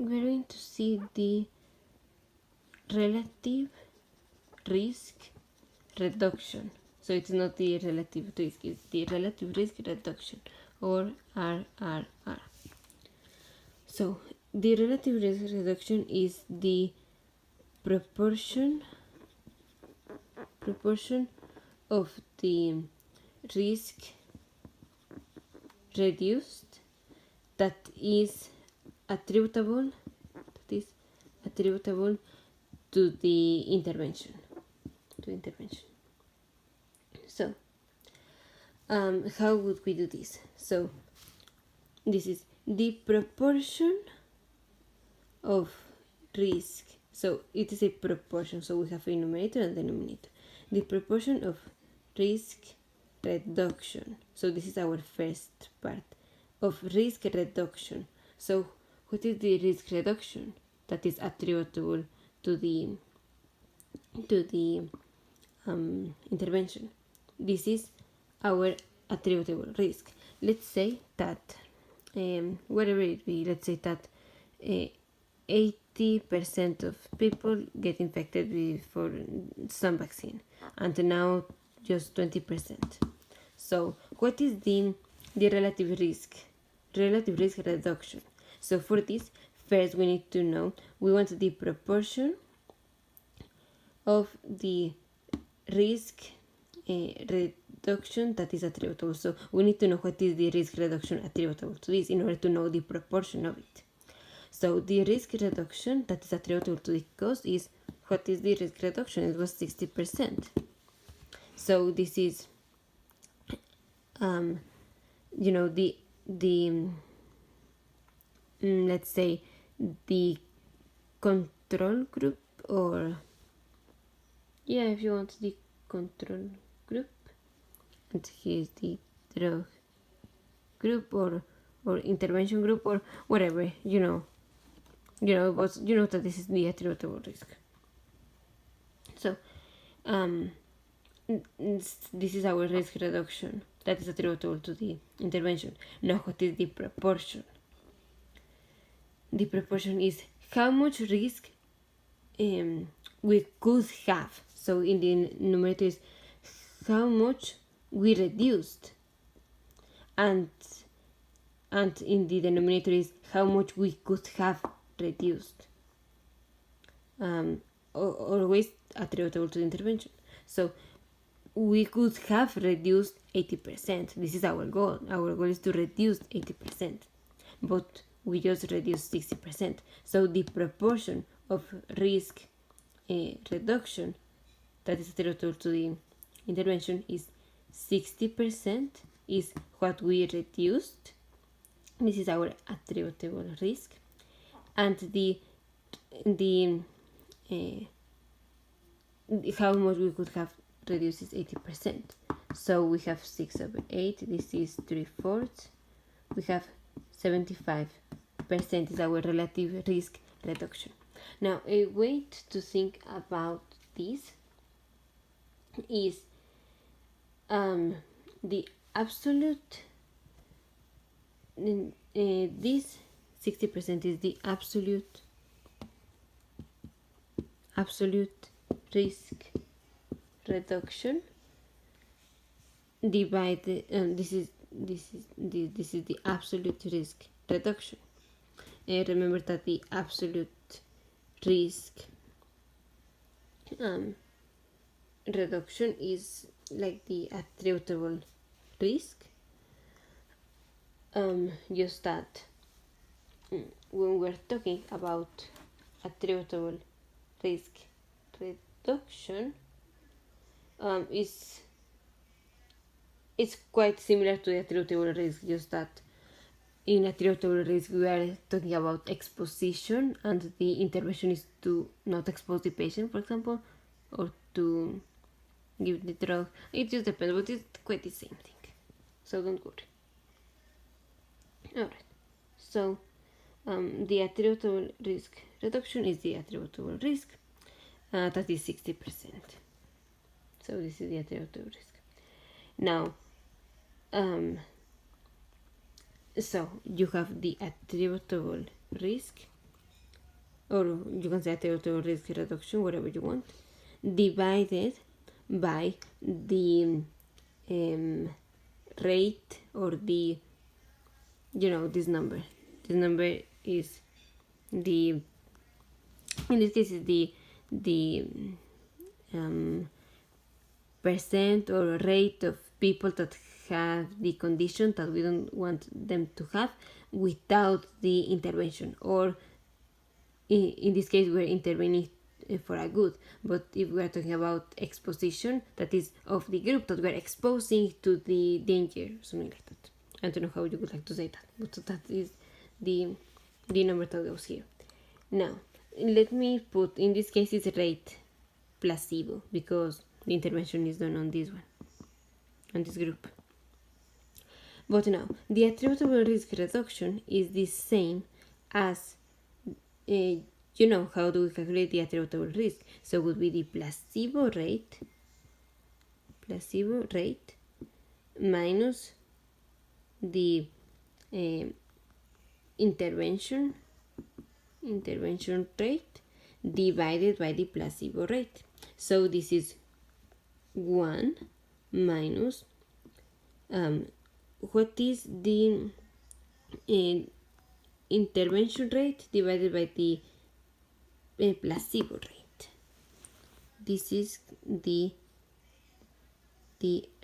we're going to see the relative risk reduction. So it's not the relative risk, it's the relative risk reduction, or RRR. So the relative risk reduction is the proportion of the risk reduced that is attributable to the intervention. So how would we do this? So this is the proportion of risk. So it is a proportion, so we have a numerator and denominator. The proportion of risk reduction. So this is our first part of risk reduction. So what is the risk reduction that is attributable to the intervention? This is our attributable risk. Let's say that whatever it be, let's say that 80% of people get infected for some vaccine, and now just 20%. So what is the relative risk reduction? So for this, first we need to know, we want the proportion of the risk reduction that is attributable. So we need to know what is the risk reduction attributable to this in order to know the proportion of it. So the risk reduction that is attributable to the cost is, what is the risk reduction? It was 60%. So this is let's say the control group, or if you want the control group, and here's the drug group or intervention group, or whatever, but you know that this is the attributable risk. So this is our risk reduction that is attributable to the intervention. Now what is the proportion? The proportion is how much risk we could have. So in the numerator is how much we reduced, and in the denominator is how much we could have reduced. Always attributable to the intervention. So we could have reduced 80%. This is our goal. Our goal is to reduce 80%, but we just reduced 60%. So the proportion of risk reduction that is attributable to the intervention is 60% is what we reduced. This is our attributable risk, and the how much we could have reduced is 80%. So we have 6/8. This is 3/4. We have 75% is our relative risk reduction. Now a way to think about this is the absolute. This 60% is the absolute risk reduction divided. This is the absolute risk reduction. Remember that the absolute risk reduction is like the attributable risk. Just that when we're talking about attributable risk reduction, it's quite similar to the attributable risk, just that in attributable risk we are talking about exposition, and the intervention is to not expose the patient, for example, or to give the drug. It just depends, but it's quite the same thing, so don't worry. Alright, so the attributable risk reduction is the attributable risk, that is 60%. So this is the attributable risk. Now, so you have the attributable risk or you can say attributable risk reduction, whatever you want, divided by the rate, or the, this number. This number is in this case is the percent or rate of people that have the condition that we don't want them to have without the intervention, or in this case we're intervening for a good. But if we are talking about exposition, that is of the group that we're exposing to the danger, something like that. I don't know how you would like to say that, but that is the number that goes here. Now let me put, in this case it's rate placebo, because the intervention is done on this one, on this group. But now the attributable risk reduction is the same as how do we calculate the attributable risk? So it would be the placebo rate minus the intervention rate divided by the placebo rate. So this is 1 minus what is the intervention rate divided by the placebo rate. This is the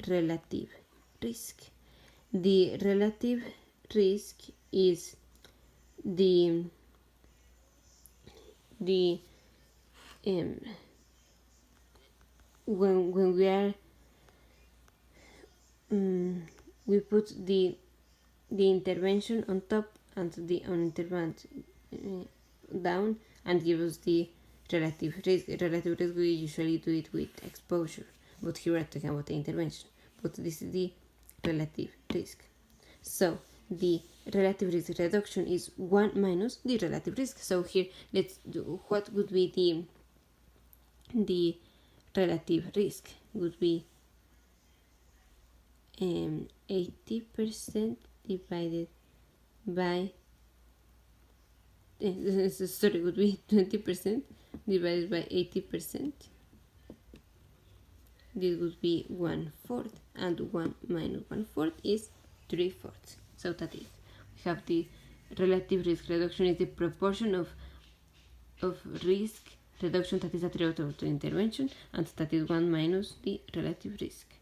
relative risk. The relative risk is the when we are we put the intervention on top and the unintervened down, and give us the relative risk. Relative risk, we usually do it with exposure, but here we're talking about the intervention. But this is the relative risk. So the relative risk reduction is 1 minus the relative risk. So here let's do what would be the relative risk. Would be 80% divided by would be 20% divided by 80%. This would be 1/4, and 1 minus 1/4 is 3/4. So that is, we have the relative risk reduction is the proportion of risk reduction that is attributable to intervention, and that is 1 minus the relative risk.